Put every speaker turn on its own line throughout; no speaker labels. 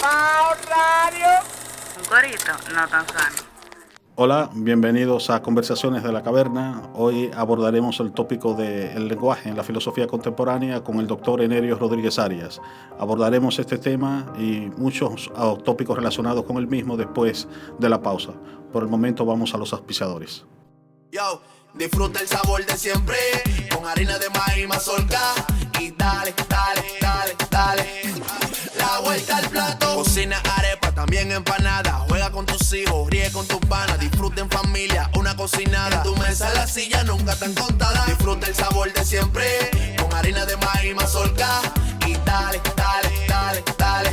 Wow Radio.
Un corito no tan sano.
Hola, bienvenidos a Conversaciones de la Caverna. Hoy abordaremos el tópico del lenguaje en la filosofía contemporánea con el doctor Enerio Rodríguez Arias. Abordaremos este tema y muchos tópicos relacionados con el mismo después de la pausa. Por el momento vamos a los auspiciadores.
Yo, disfruta el sabor de siempre con harina de maíz mazorca y dale, dale, dale, dale. La vuelta al plato. Cocina arepa, también empanada. Juega con tus hijos, ríe con tus panas. Disfruta en familia, una cocinada. En tu mesa la silla nunca tan contada. Disfruta el sabor de siempre con harina de maíz mazorca y dale, dale, dale, dale.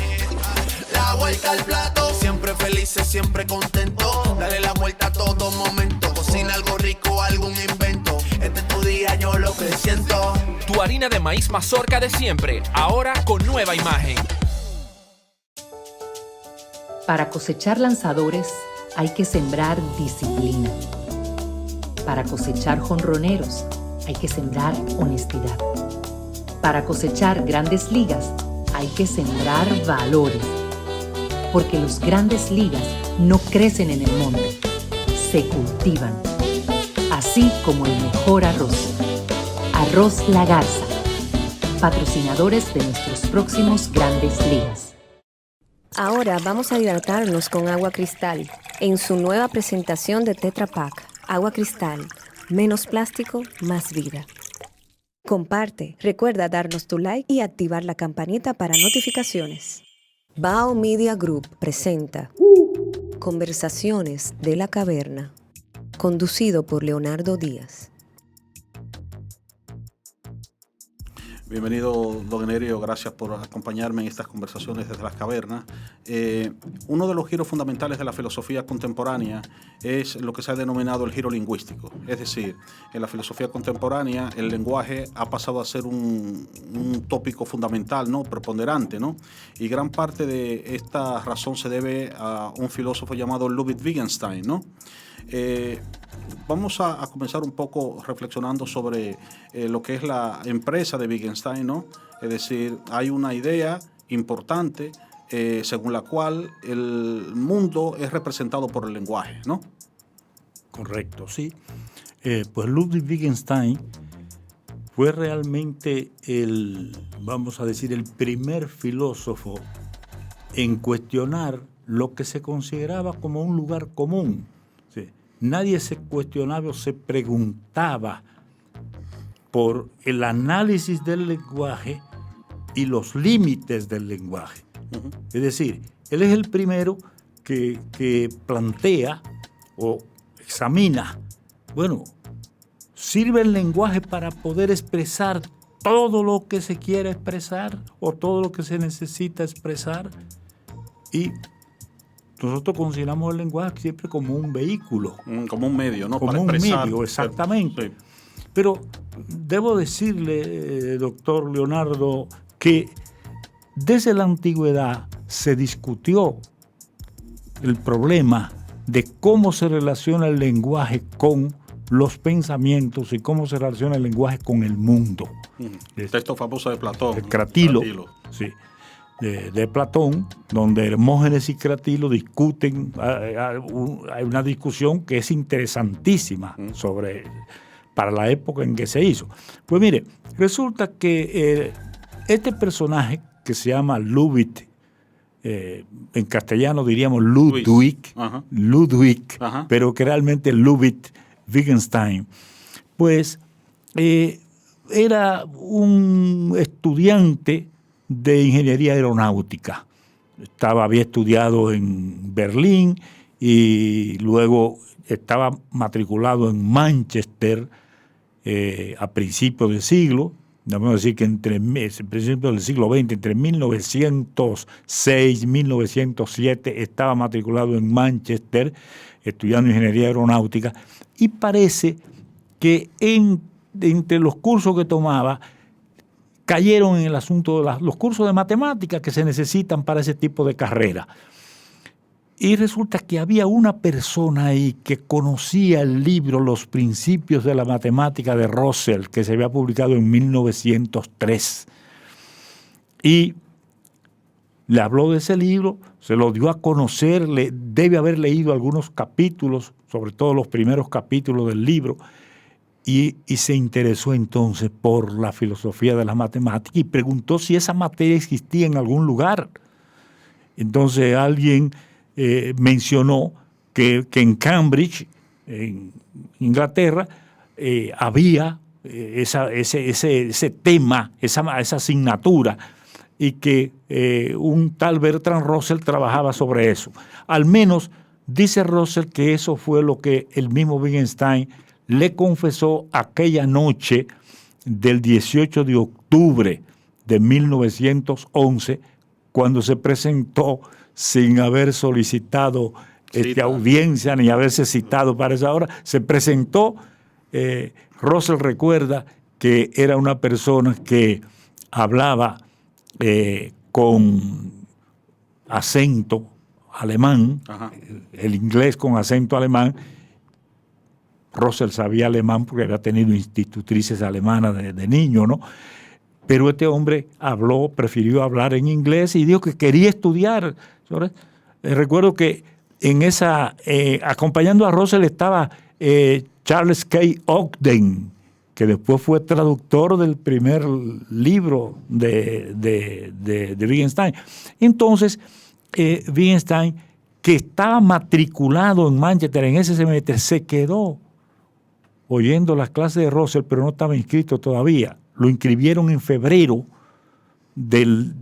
La vuelta al plato. Siempre felices, siempre contentos. Dale la vuelta a todo momento. Cocina algo rico, algún invento. Este es tu día, yo lo que siento.
Tu harina de maíz mazorca de siempre, ahora con nueva imagen.
Para cosechar lanzadores hay que sembrar disciplina. Para cosechar jonroneros hay que sembrar honestidad. Para cosechar grandes ligas hay que sembrar valores. Porque los grandes ligas no crecen en el monte, se cultivan. Así como el mejor arroz. Arroz La Garza, patrocinadores de nuestros próximos grandes ligas.
Ahora vamos a hidratarnos con agua cristal en su nueva presentación de Tetra Pak. Agua cristal, menos plástico, más vida. Comparte, recuerda darnos tu like y activar la campanita para notificaciones. Bao Media Group presenta Conversaciones de la Caverna, conducido por Leonardo Díaz.
Bienvenido, don Enerio, gracias por acompañarme en estas conversaciones desde las cavernas. Uno de los giros fundamentales de la filosofía contemporánea es lo que se ha denominado el giro lingüístico. Es decir, en la filosofía contemporánea el lenguaje ha pasado a ser un tópico fundamental, ¿no? Preponderante, ¿no? Y gran parte de esta razón se debe a un filósofo llamado Ludwig Wittgenstein, ¿no? Vamos a comenzar un poco reflexionando sobre lo que es la empresa de Wittgenstein, ¿no? Es decir, hay una idea importante según la cual el mundo es representado por el lenguaje, ¿no?
Correcto, sí. Pues Ludwig Wittgenstein fue realmente vamos a decir, el primer filósofo en cuestionar lo que se consideraba como un lugar común. Nadie se cuestionaba o se preguntaba por el análisis del lenguaje y los límites del lenguaje. Uh-huh. Es decir, él es el primero que plantea o examina, bueno, ¿sirve el lenguaje para poder expresar todo lo que se quiere expresar o todo lo que se necesita expresar? Y nosotros consideramos el lenguaje siempre como un vehículo.
Como un medio, ¿no?
Como
para
un
expresar,
medio, exactamente.
Sí.
Pero debo decirle, doctor Leonardo, que desde la antigüedad se discutió el problema de cómo se relaciona el lenguaje con los pensamientos y cómo se relaciona el lenguaje con el mundo.
El texto famoso de Platón.
El Cratilo. Sí. De Platón, donde Hermógenes y Cratilo discuten, hay una discusión que es interesantísima para la época en que se hizo. Pues mire, resulta que este personaje que se llama Ludwig, en castellano diríamos Ludwig, pero que realmente Ludwig Wittgenstein, pues era un estudiante de ingeniería aeronáutica. Había estudiado en Berlín y luego estaba matriculado en Manchester a principios del siglo. Vamos a decir que entre principios del siglo XX, entre 1906 y 1907, estaba matriculado en Manchester estudiando ingeniería aeronáutica, y parece que entre los cursos que tomaba cayeron en el asunto de los cursos de matemáticas que se necesitan para ese tipo de carrera. Y resulta que había una persona ahí que conocía el libro Los Principios de la Matemática de Russell, que se había publicado en 1903. Y le habló de ese libro, se lo dio a conocer, debe haber leído algunos capítulos, sobre todo los primeros capítulos del libro, y se interesó entonces por la filosofía de las matemáticas y preguntó si esa materia existía en algún lugar. Entonces alguien mencionó que en Cambridge, en Inglaterra, había ese tema, esa asignatura, y que un tal Bertrand Russell trabajaba sobre eso. Al menos dice Russell que eso fue lo que el mismo Wittgenstein le confesó aquella noche del 18 de octubre de 1911, cuando se presentó sin haber solicitado audiencia ni haberse citado para esa hora. Se presentó, Russell recuerda que era una persona que hablaba con acento alemán, el inglés con acento alemán. Russell sabía alemán porque había tenido institutrices alemanas de niño, ¿no? Pero este hombre prefirió hablar en inglés y dijo que quería estudiar. Recuerdo que en acompañando a Russell estaba Charles K. Ogden, que después fue traductor del primer libro de Wittgenstein. Entonces, Wittgenstein, que estaba matriculado en Manchester en ese semestre, se quedó oyendo las clases de Russell, pero no estaba inscrito todavía. Lo inscribieron en febrero del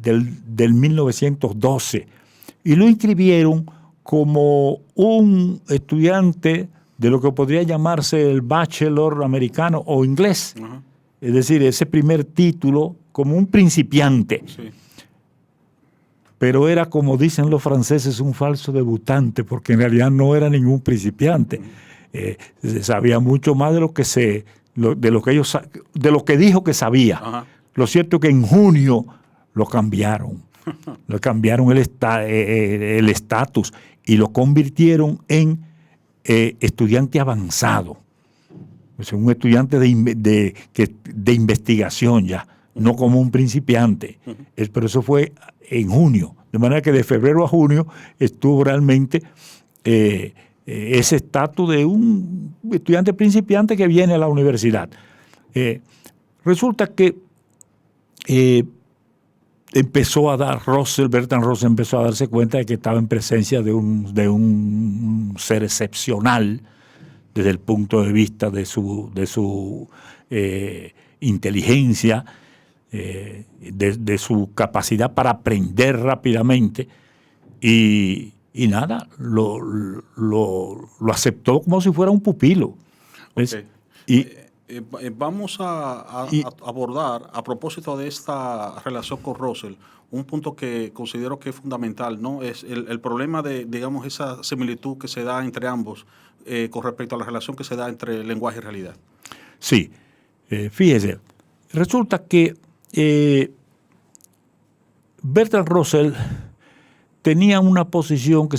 1912 y lo inscribieron como un estudiante de lo que podría llamarse el bachelor americano o inglés. Es decir, ese primer título como un principiante. Sí. Pero era, como dicen los franceses, un falso debutante, porque en realidad no era ningún principiante. Sabía mucho más de lo que dijo que sabía. Lo cierto es que en junio lo cambiaron. Le cambiaron el estatus y lo convirtieron en estudiante avanzado. Es un estudiante de investigación ya, no como un principiante. Pero eso fue en junio. De manera que de febrero a junio estuvo realmente ese estatus de un estudiante principiante que viene a la universidad. Resulta que Bertrand Russell empezó a darse cuenta de que estaba en presencia de un ser excepcional desde el punto de vista de su inteligencia, de su capacidad para aprender rápidamente, y nada, lo aceptó como si fuera un pupilo.
Okay. Vamos a abordar, a propósito de esta relación con Russell, un punto que considero que es fundamental, ¿no? Es el problema de, digamos, esa similitud que se da entre ambos con respecto a la relación que se da entre lenguaje y realidad.
Sí, fíjese, resulta que Bertrand Russell tenía una posición que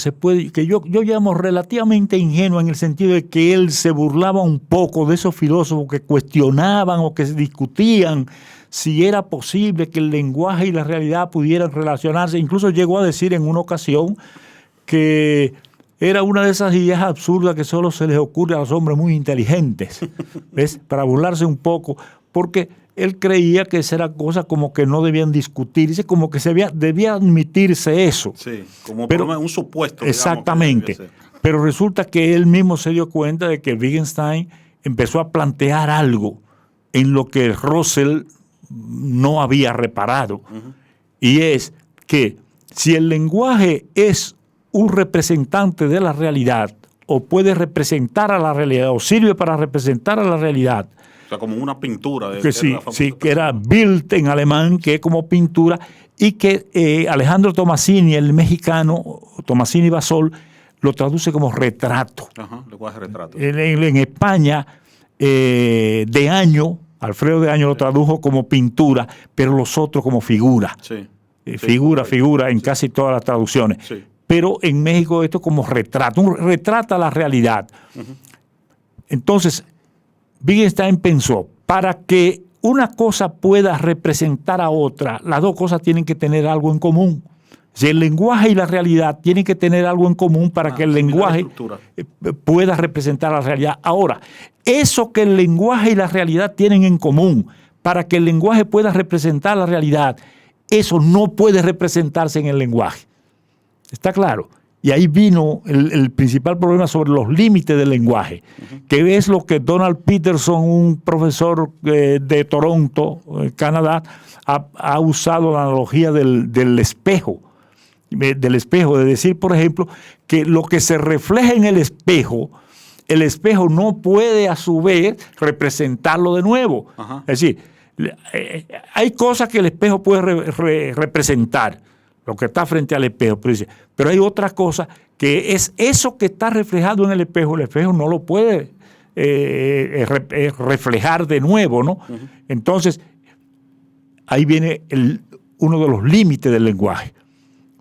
yo llamo relativamente ingenua, en el sentido de que él se burlaba un poco de esos filósofos que cuestionaban o que discutían si era posible que el lenguaje y la realidad pudieran relacionarse. Incluso llegó a decir en una ocasión que era una de esas ideas absurdas que solo se les ocurre a los hombres muy inteligentes, ¿ves? Para burlarse un poco, porque él creía que esa era cosa como que no debían discutirse, como que debía admitirse eso.
Sí, como por un supuesto.
Exactamente. Digamos, pero resulta que él mismo se dio cuenta de que Wittgenstein empezó a plantear algo en lo que Russell no había reparado. Y es que si el lenguaje es un representante de la realidad, o puede representar a la realidad, o sirve para representar a la realidad,
o sea, como una pintura.
Que era Bild en alemán, que es como pintura, y que Alejandro Tomasini, el mexicano, Tomasini Basol, lo traduce como retrato.
Lenguaje retrato.
En España, de Año, Alfredo de Año lo tradujo como pintura, pero los otros como figura.
Sí.
Figura en casi todas las traducciones.
Sí.
Pero en México esto como retrato, retrata la realidad. Entonces, Wittgenstein pensó, para que una cosa pueda representar a otra, las dos cosas tienen que tener algo en común. Si el lenguaje y la realidad tienen que tener algo en común para que el lenguaje pueda representar la realidad. Ahora, eso que el lenguaje y la realidad tienen en común para que el lenguaje pueda representar la realidad, eso no puede representarse en el lenguaje. ¿Está claro? Y ahí vino el principal problema sobre los límites del lenguaje, que es lo que Donald Peterson, un profesor de Toronto, Canadá, ha usado la analogía del espejo. De decir, por ejemplo, que lo que se refleja en el espejo no puede a su vez representarlo de nuevo. Ajá. Es decir, hay cosas que el espejo puede representar, lo que está frente al espejo, pero hay otras cosas que es eso que está reflejado en el espejo no lo puede reflejar de nuevo, ¿no? Uh-huh. Entonces, ahí viene uno de los límites del lenguaje.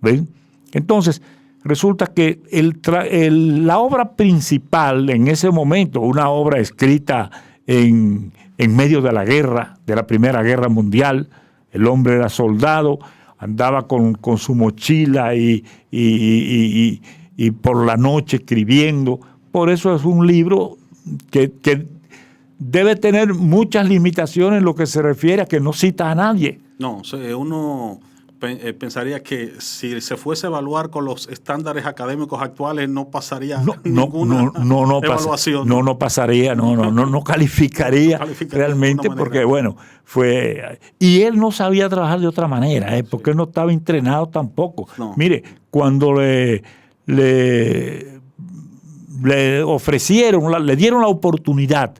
¿Ven? Entonces, resulta que la obra principal en ese momento, una obra escrita en medio de la guerra, de la Primera Guerra Mundial, el hombre era soldado, andaba con su mochila y por la noche escribiendo. Por eso es un libro que debe tener muchas limitaciones en lo que se refiere a que no cita a nadie.
No, uno pensaría que si se fuese a evaluar con los estándares académicos actuales no pasaría ninguna evaluación.
No pasaría, no calificaría realmente porque, bueno, fue... Y él no sabía trabajar de otra manera, porque él no estaba entrenado tampoco. No. Mire, cuando le ofrecieron, le dieron la oportunidad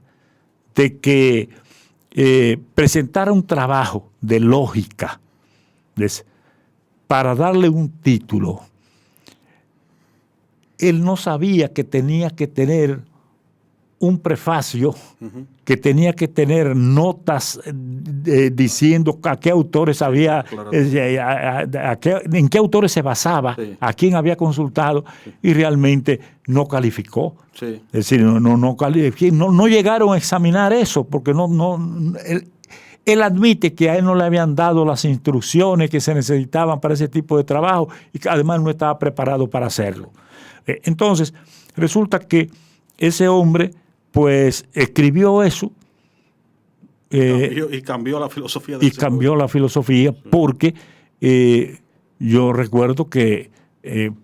de que presentara un trabajo de lógica, para darle un título, él no sabía que tenía que tener un prefacio, que tenía que tener notas diciendo a qué autores había, en qué autores se basaba, a quién había consultado, y realmente no calificó. Sí. Es decir, no llegaron a examinar eso, porque él admite que a él no le habían dado las instrucciones que se necesitaban para ese tipo de trabajo y que además no estaba preparado para hacerlo. Entonces, resulta que ese hombre, pues, escribió eso.
Y cambió la filosofía.
Porque yo recuerdo que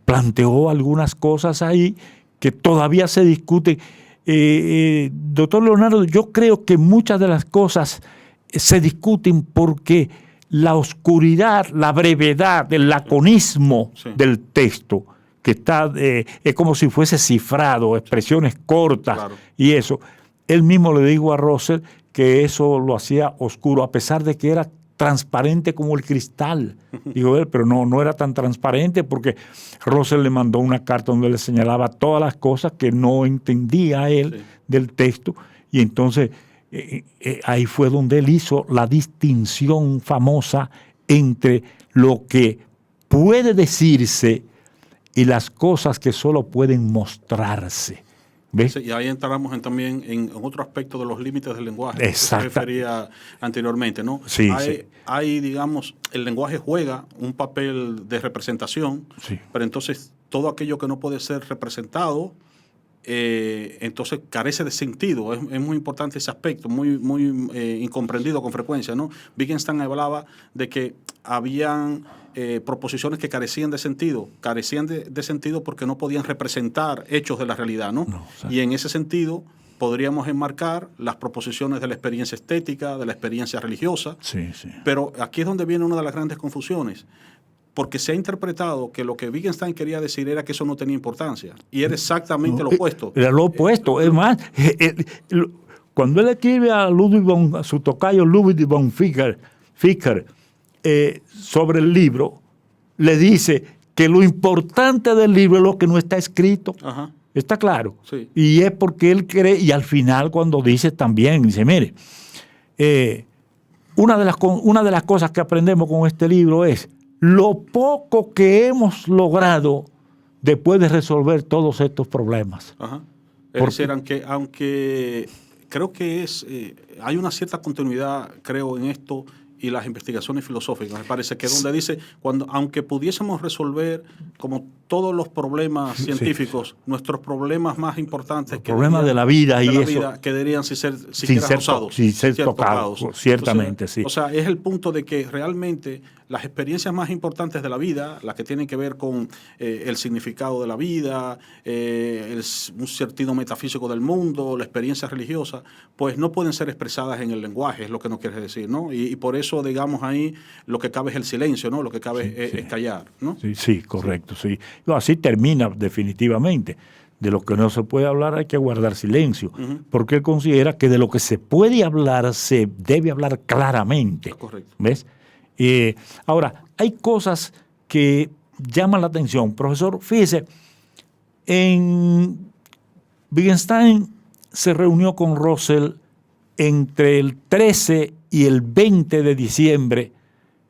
planteó algunas cosas ahí que todavía se discuten. Doctor Leonardo, yo creo que muchas de las cosas se discuten porque la oscuridad, la brevedad, el laconismo del texto, que está es como si fuese cifrado, expresiones cortas, y eso. Él mismo le dijo a Russell que eso lo hacía oscuro, a pesar de que era transparente como el cristal. Digo él, pero no era tan transparente, porque Russell le mandó una carta donde le señalaba todas las cosas que no entendía él del texto, y entonces ahí fue donde él hizo la distinción famosa entre lo que puede decirse y las cosas que solo pueden mostrarse. ¿Ves?
Sí, y ahí entramos también en otro aspecto de los límites del lenguaje.
Exacto.
Que se refería anteriormente, ¿no?
Sí,
hay, digamos, el lenguaje juega un papel de representación, pero entonces todo aquello que no puede ser representado, entonces carece de sentido. Es muy importante ese aspecto, muy incomprendido con frecuencia, ¿no? Wittgenstein hablaba de que habían proposiciones que carecían de sentido porque no podían representar hechos de la realidad, ¿no? Y en ese sentido podríamos enmarcar las proposiciones de la experiencia estética, de la experiencia religiosa, pero aquí es donde viene una de las grandes confusiones, porque se ha interpretado que lo que Wittgenstein quería decir era que eso no tenía importancia, y era exactamente lo opuesto.
Era lo opuesto. Es más, cuando él escribe a su tocayo Ludwig von Ficker, sobre el libro, le dice que lo importante del libro es lo que no está escrito. Ajá. ¿Está claro? Sí. Y es porque él cree, y al final cuando dice también, dice, mire, una de las cosas que aprendemos con este libro es lo poco que hemos logrado después de resolver todos estos problemas.
Ajá. Es decir, aunque creo que hay una cierta continuidad, creo, en esto, y las investigaciones filosóficas. Me parece que donde dice, aunque pudiésemos resolver como todos los problemas científicos, nuestros problemas más importantes,
los problemas de la vida
quedarían sin ser
tocados, ciertamente.
Entonces, o sea, es el punto de que realmente las experiencias más importantes de la vida, las que tienen que ver con el significado de la vida, un sentido metafísico del mundo, la experiencia religiosa, pues no pueden ser expresadas en el lenguaje, es lo que nos quieres decir, ¿no? Y por eso, digamos, ahí lo que cabe es el silencio, ¿no? Lo que cabe es callar, ¿no?
Sí, correcto, sí. No, así termina definitivamente. De lo que no se puede hablar hay que guardar silencio, porque él considera que de lo que se puede hablar se debe hablar claramente.
Correcto.
¿Ves? Ahora, hay cosas que llaman la atención. Profesor, fíjese, Wittgenstein se reunió con Russell entre el 13 y el 20 de diciembre,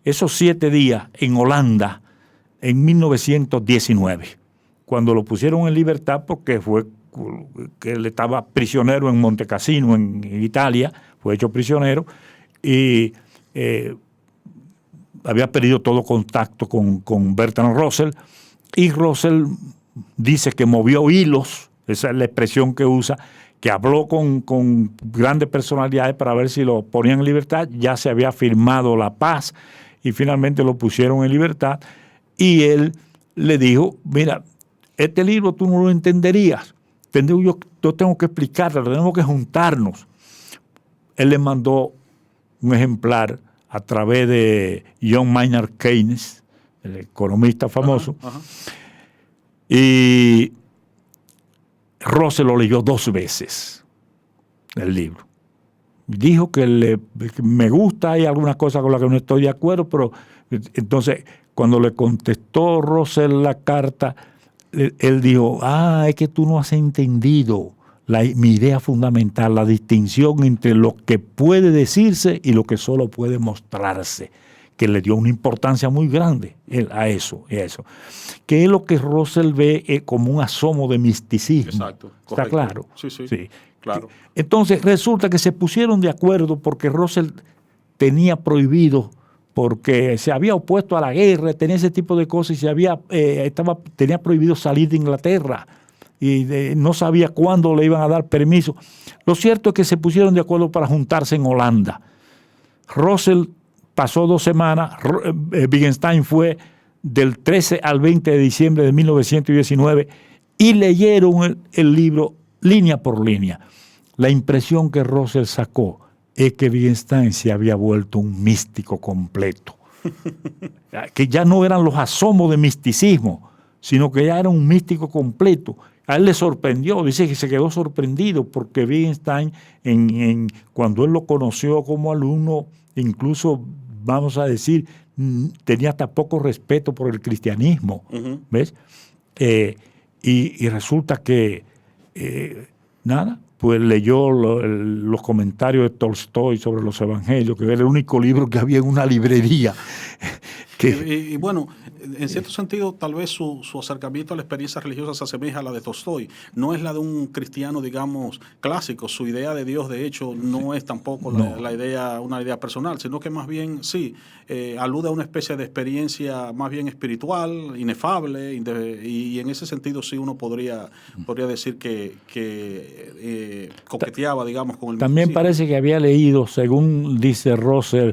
esos 7 días, en Holanda, en 1919, cuando lo pusieron en libertad porque fue que él estaba prisionero en Montecassino, en Italia, fue hecho prisionero y había perdido todo contacto con Bertrand Russell, y Russell dice que movió hilos, esa es la expresión que usa, que habló con grandes personalidades para ver si lo ponían en libertad. Ya se había firmado la paz y finalmente lo pusieron en libertad, y él le dijo, mira, este libro tú no lo entenderías, yo tengo que explicarlo, tenemos que juntarnos. Él le mandó un ejemplar a través de John Maynard Keynes, el economista famoso, y Russell lo leyó 2 veces, el libro. Dijo que me gusta, hay algunas cosas con las que no estoy de acuerdo, pero entonces cuando le contestó Russell la carta, él dijo, es que tú no has entendido mi idea fundamental, la distinción entre lo que puede decirse y lo que solo puede mostrarse, que le dio una importancia muy grande a eso. Que es lo que Russell ve como un asomo de misticismo.
Exacto.
¿Está claro?
Sí, claro.
Entonces resulta que se pusieron de acuerdo porque Russell tenía prohibido, porque se había opuesto a la guerra, tenía ese tipo de cosas, y tenía prohibido salir de Inglaterra, y no sabía cuándo le iban a dar permiso. Lo cierto es que se pusieron de acuerdo para juntarse en Holanda. Russell pasó 2 semanas, Wittgenstein fue del 13 al 20 de diciembre de 1919 y leyeron el libro línea por línea. La impresión que Russell sacó es que Wittgenstein se había vuelto un místico completo, que ya no eran los asomos de misticismo, sino que ya era un místico completo. A él le sorprendió, dice que se quedó sorprendido porque Wittgenstein, cuando él lo conoció como alumno, incluso, vamos a decir, tenía hasta poco respeto por el cristianismo, ¿ves? Y resulta que, pues leyó los comentarios de Tolstoy sobre los evangelios, que era el único libro que había en una librería.
Y bueno, en cierto sentido, tal vez su acercamiento a la experiencia religiosa se asemeja a la de Tolstoy. No es la de un cristiano, digamos, clásico. Su idea de Dios, de hecho, no es tampoco una idea personal, sino que más bien, sí, alude a una especie de experiencia más bien espiritual, inefable, y en ese sentido sí uno podría decir que coqueteaba, digamos, con el
También
misticismo.
parece que había leído, según dice Russell,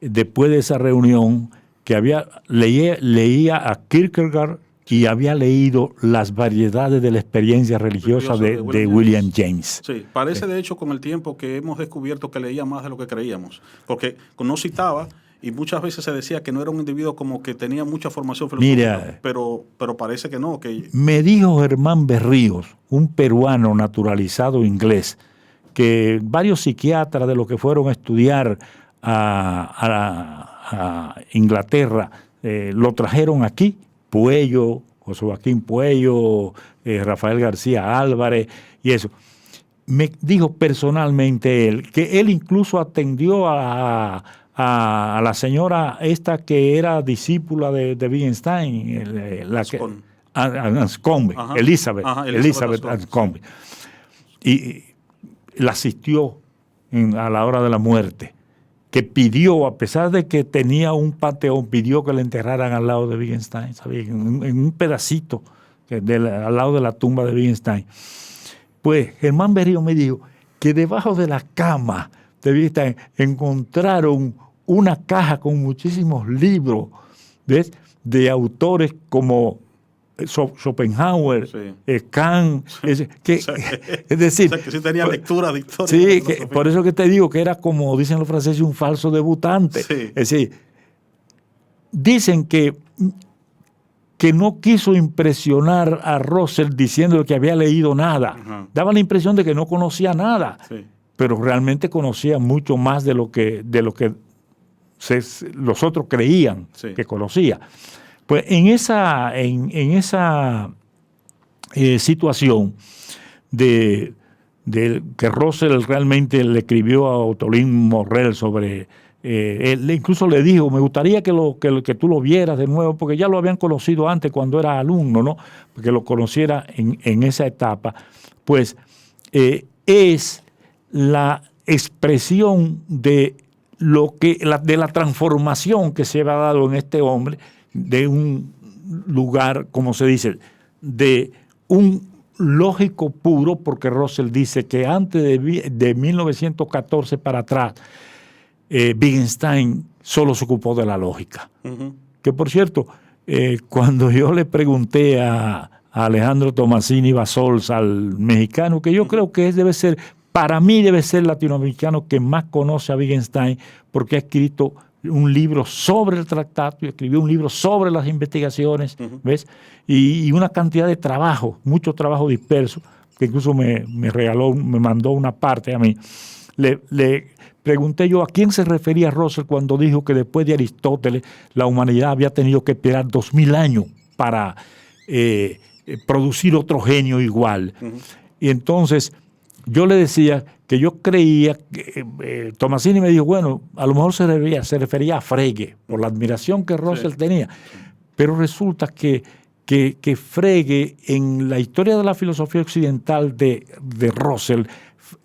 después de esa reunión, que leía a Kierkegaard y había leído Las variedades de la experiencia religiosa de William James.
Sí, parece de hecho con el tiempo que hemos descubierto que leía más de lo que creíamos, porque no citaba y muchas veces se decía que no era un individuo como que tenía mucha formación filosófica, pero parece que no.
Me dijo Germán Berríos, un peruano naturalizado inglés, que varios psiquiatras de los que fueron a estudiar a Inglaterra lo trajeron aquí, Puello, José Joaquín Puello, Rafael García Álvarez y eso. Me dijo personalmente él, que él incluso atendió a la señora esta que era discípula de Wittgenstein, Anscombe, Elizabeth Anscombe, y la asistió a la hora de la muerte. que pidió, a pesar de que tenía un panteón, pidió que le enterraran al lado de Wittgenstein, ¿sabes? En un pedacito al lado de la tumba de Wittgenstein. Pues Germán Berrío me dijo que debajo de la cama de Wittgenstein encontraron una caja con muchísimos libros, ¿ves?, de autores como Schopenhauer,
sí.
Kant,
Sí.
es decir,
O sea, que sí tenía lectura de historia.
sí, por eso que te digo que era, como dicen los franceses, un falso debutante.
Sí.
Es decir, dicen que no quiso impresionar a Russell diciendo que había leído nada.
Ajá.
Daba la impresión de que no conocía nada,
Sí.
pero realmente conocía mucho más de lo que los otros creían
Sí.
que conocía. Pues en esa situación de que Russell realmente le escribió a Ottolin Morrell sobre... él incluso le dijo, me gustaría que tú lo vieras de nuevo, porque ya lo habían conocido antes cuando era alumno, ¿no? Porque lo conociera en esa etapa. Pues es la expresión de la transformación que se ha dado en este hombre, de un lugar, como se dice, de un lógico puro, porque Russell dice que antes de 1914 para atrás, Wittgenstein solo se ocupó de la lógica.
Uh-huh.
Que por cierto, cuando yo le pregunté a Alejandro Tomasini Basols, al mexicano, que yo creo que para mí debe ser el latinoamericano que más conoce a Wittgenstein, porque ha escrito un libro sobre el tratado, y escribió un libro sobre las investigaciones,
uh-huh,
¿ves? Y una cantidad de trabajo, mucho trabajo disperso, que incluso me mandó una parte a mí. Le pregunté yo a quién se refería Russell cuando dijo que después de Aristóteles la humanidad había tenido que esperar 2000 años para producir otro genio igual.
uh-huh.
Y entonces yo le decía que yo creía que Tomasini me dijo, bueno, a lo mejor se refería a Frege, por la admiración que Russell tenía. Pero resulta que Frege, en la historia de la filosofía occidental de Russell,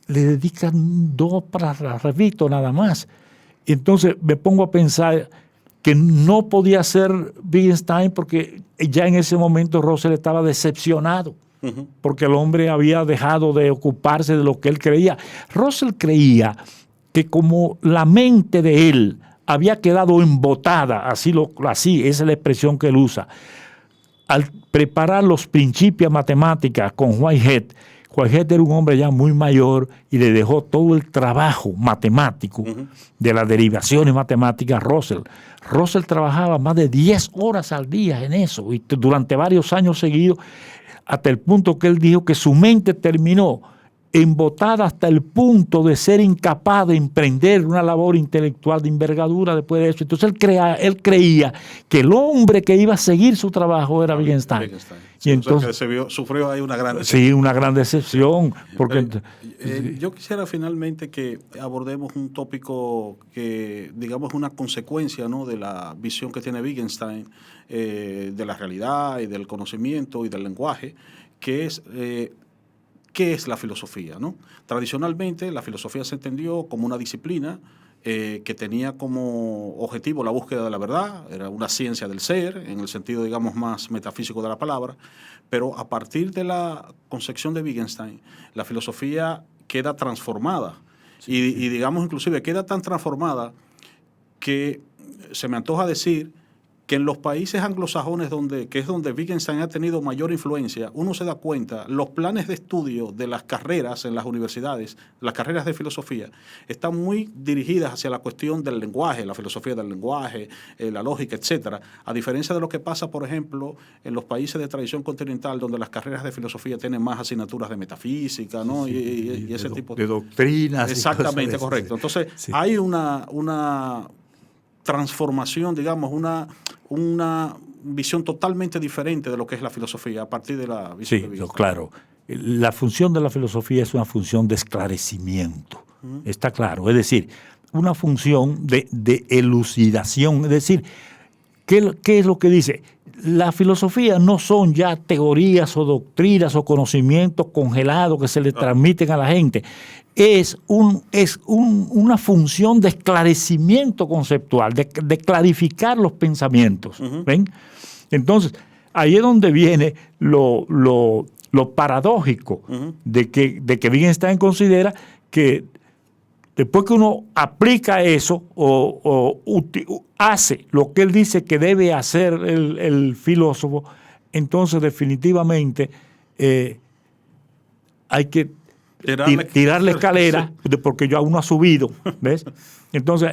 le dedican 2 párrafos nada más. Y entonces me pongo a pensar que no podía ser Wittgenstein, porque ya en ese momento Russell estaba decepcionado, uh-huh, porque el hombre había dejado de ocuparse de lo que él creía. Russell creía que como la mente de él había quedado embotada, así esa es la expresión que él usa, al preparar los Principia Mathematica con Whitehead era un hombre ya muy mayor y le dejó todo el trabajo matemático, uh-huh, de las derivaciones matemáticas a Russell. Russell trabajaba más de 10 horas al día en eso, y durante varios años seguidos, hasta el punto que él dijo que su mente terminó embotada hasta el punto de ser incapaz de emprender una labor intelectual de envergadura después de eso. Entonces él creía que el hombre que iba a seguir su trabajo era Wittgenstein.
Sí,
y entonces,
o sea que sufrió ahí una gran decepción.
Sí, una gran decepción. Porque,
yo quisiera finalmente que abordemos un tópico que, digamos, es una consecuencia, ¿no?, de la visión que tiene Wittgenstein de la realidad y del conocimiento y del lenguaje, que es... ¿qué es la filosofía, ¿no? Tradicionalmente, la filosofía se entendió como una disciplina que tenía como objetivo la búsqueda de la verdad, era una ciencia del ser, en el sentido, digamos, más metafísico de la palabra, pero a partir de la concepción de Wittgenstein, la filosofía queda transformada, y digamos, inclusive, queda tan transformada que se me antoja decir que en los países anglosajones, que es donde Wittgenstein ha tenido mayor influencia, uno se da cuenta, los planes de estudio de las carreras en las universidades, las carreras de filosofía, están muy dirigidas hacia la cuestión del lenguaje, la filosofía del lenguaje, la lógica, etcétera, a diferencia de lo que pasa, por ejemplo, en los países de tradición continental, donde las carreras de filosofía tienen más asignaturas de metafísica, ¿no?
Sí,
y ese tipo
de doctrinas.
Exactamente, correcto. Entonces, hay una transformación, digamos, una visión totalmente diferente de lo que es la filosofía a partir de la visión de Wittgenstein.
Claro. La función de la filosofía es una función de esclarecimiento, está claro. Es decir, una función de elucidación. Es decir, ¿qué es lo que dice? la filosofía no son ya teorías o doctrinas o conocimientos congelados que se le transmiten a la gente. Es una función de esclarecimiento conceptual, de clarificar los pensamientos. ¿Ven? Entonces, ahí es donde viene lo paradójico de que Wittgenstein considera que después que uno aplica eso o hace lo que él dice que debe hacer el filósofo, entonces definitivamente hay que tirar la escalera, porque ya uno ha subido, ¿ves? Entonces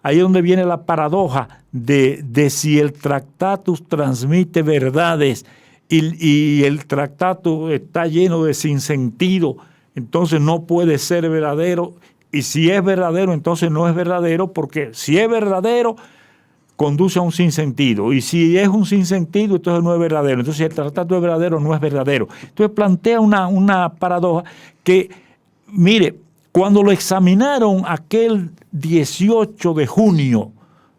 ahí es donde viene la paradoja de si el Tractatus transmite verdades y el Tractatus está lleno de sinsentido, entonces no puede ser verdadero. Y si es verdadero, entonces no es verdadero, porque si es verdadero, conduce a un sinsentido. Y si es un sinsentido, entonces no es verdadero. Entonces, si el tratado es verdadero, no es verdadero. Entonces, plantea una paradoja que, mire, cuando lo examinaron aquel 18 de junio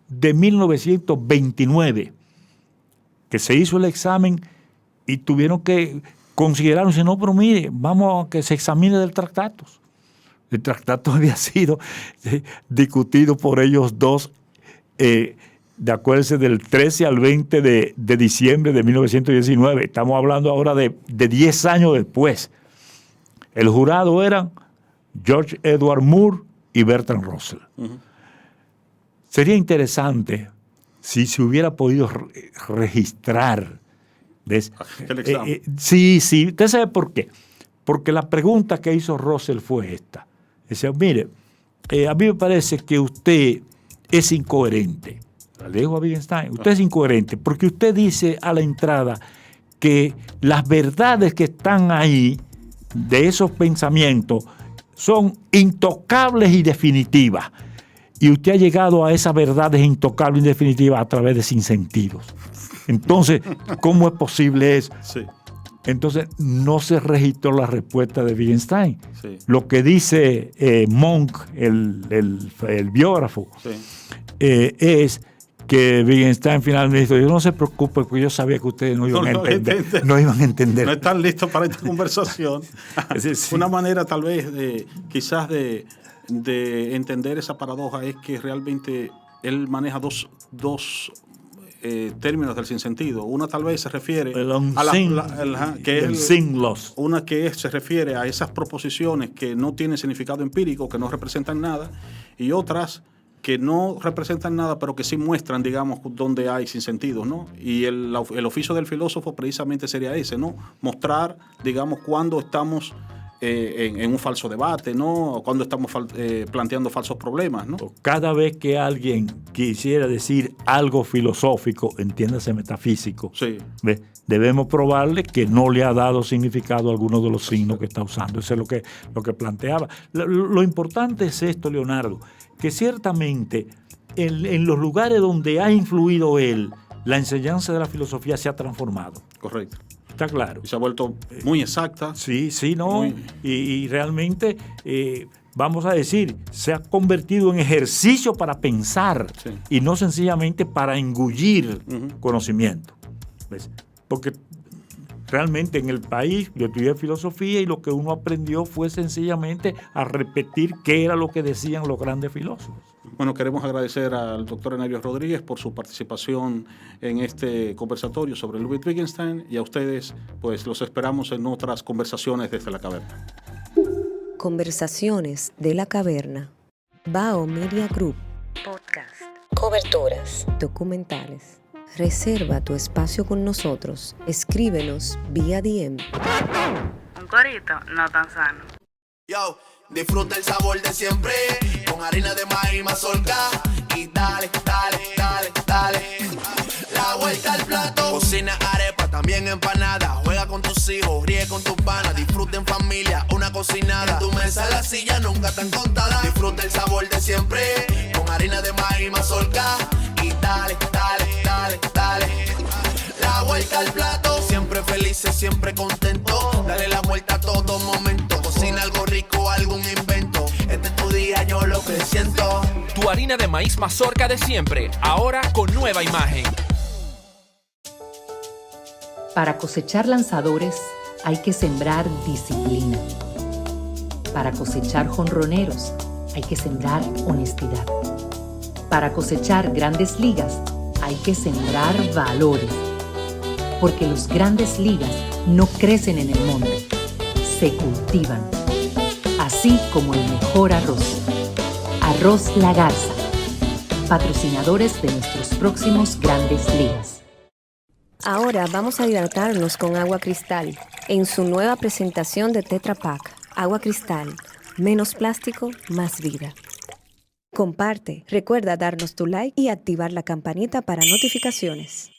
de 1929, que se hizo el examen y tuvieron que considerar, no, pero mire, vamos a que se examine del tratado. El tratado había sido discutido por ellos dos, de acuerdo, del 13 al 20 de diciembre de 1919. Estamos hablando ahora de 10 años después. El jurado eran George Edward Moore y Bertrand Russell. Sería interesante si se hubiera podido registrar. ¿Ves?
El examen.
Sí. ¿Usted sabe por qué? Porque la pregunta que hizo Russell fue esta. Decía, mire, a mí me parece que usted es incoherente. Le dijo a Wittgenstein, usted es incoherente porque usted dice a la entrada que las verdades que están ahí, de esos pensamientos, son intocables y definitivas. Y usted ha llegado a esas verdades intocables y definitivas a través de sinsentidos. Entonces, ¿cómo es posible eso?
Sí.
Entonces, no se registró la respuesta de Wittgenstein.
Sí.
Lo que dice Monk, el biógrafo,
Sí.
Es que Wittgenstein finalmente dijo, yo no se preocupe porque yo sabía que ustedes no iban a entender. No iban a entender.
No están listos para esta conversación.
Sí.
Una manera tal vez quizás de entender esa paradoja es que realmente él maneja dos términos del sinsentido. Una tal vez se refiere una que se refiere a esas proposiciones que no tienen significado empírico, que no representan nada, y otras que no representan nada, pero que sí muestran, digamos, dónde hay sinsentidos, ¿no? Y el oficio del filósofo precisamente sería ese, ¿no? Mostrar, digamos, cuando estamos en un falso debate, ¿no? Cuando estamos planteando falsos problemas, ¿no?
Cada vez que alguien quisiera decir algo filosófico, entiéndase metafísico,
sí,
debemos probarle que no le ha dado significado a alguno de los signos que está usando. Eso es lo que planteaba. Lo importante es esto, Leonardo, que ciertamente en los lugares donde ha influido él, la enseñanza de la filosofía se ha transformado.
Correcto.
Está claro.
Y se ha vuelto muy exacta.
Sí, ¿no? Y realmente, vamos a decir, se ha convertido en ejercicio para pensar, sí, y no sencillamente para engullir conocimiento. ¿Ves? Porque realmente en el país yo estudié filosofía y lo que uno aprendió fue sencillamente a repetir qué era lo que decían los grandes filósofos.
Bueno, queremos agradecer al doctor Enerio Rodríguez por su participación en este conversatorio sobre Ludwig Wittgenstein, y a ustedes, pues los esperamos en otras conversaciones desde la caverna.
Conversaciones de la caverna. Bao Media Group.
Podcast.
Coberturas. Documentales. Reserva tu espacio con nosotros. Escríbenos vía DM.
Un corito no tan sano.
Yo, disfruta el sabor de siempre, con harina de maíz mazorca, y dale, dale, dale, dale, la vuelta al plato. Cocina arepa, también empanada, juega con tus hijos, ríe con tus panas, disfruta en familia, una cocinada. En tu mesa la silla nunca tan contada. Disfruta el sabor de siempre, con harina de maíz mazorca, y dale, dale, dale, dale, la vuelta al plato. Siempre felices, siempre contentos, dale la vuelta a todo momento. Cocina algo rico, algún invento, este es tu día, yo lo que siento.
Tu harina de maíz mazorca de siempre, ahora con nueva imagen.
Para cosechar lanzadores hay que sembrar disciplina. Para cosechar jonroneros hay que sembrar honestidad. Para cosechar grandes ligas hay que sembrar valores. Porque los grandes ligas no crecen en el monte, se cultivan. Así como el mejor arroz. Arroz La Garza, patrocinadores de nuestros próximos grandes ligas.
Ahora vamos a hidratarnos con agua cristal en su nueva presentación de Tetra Pak. Agua cristal, menos plástico, más vida. Comparte, recuerda darnos tu like y activar la campanita para notificaciones.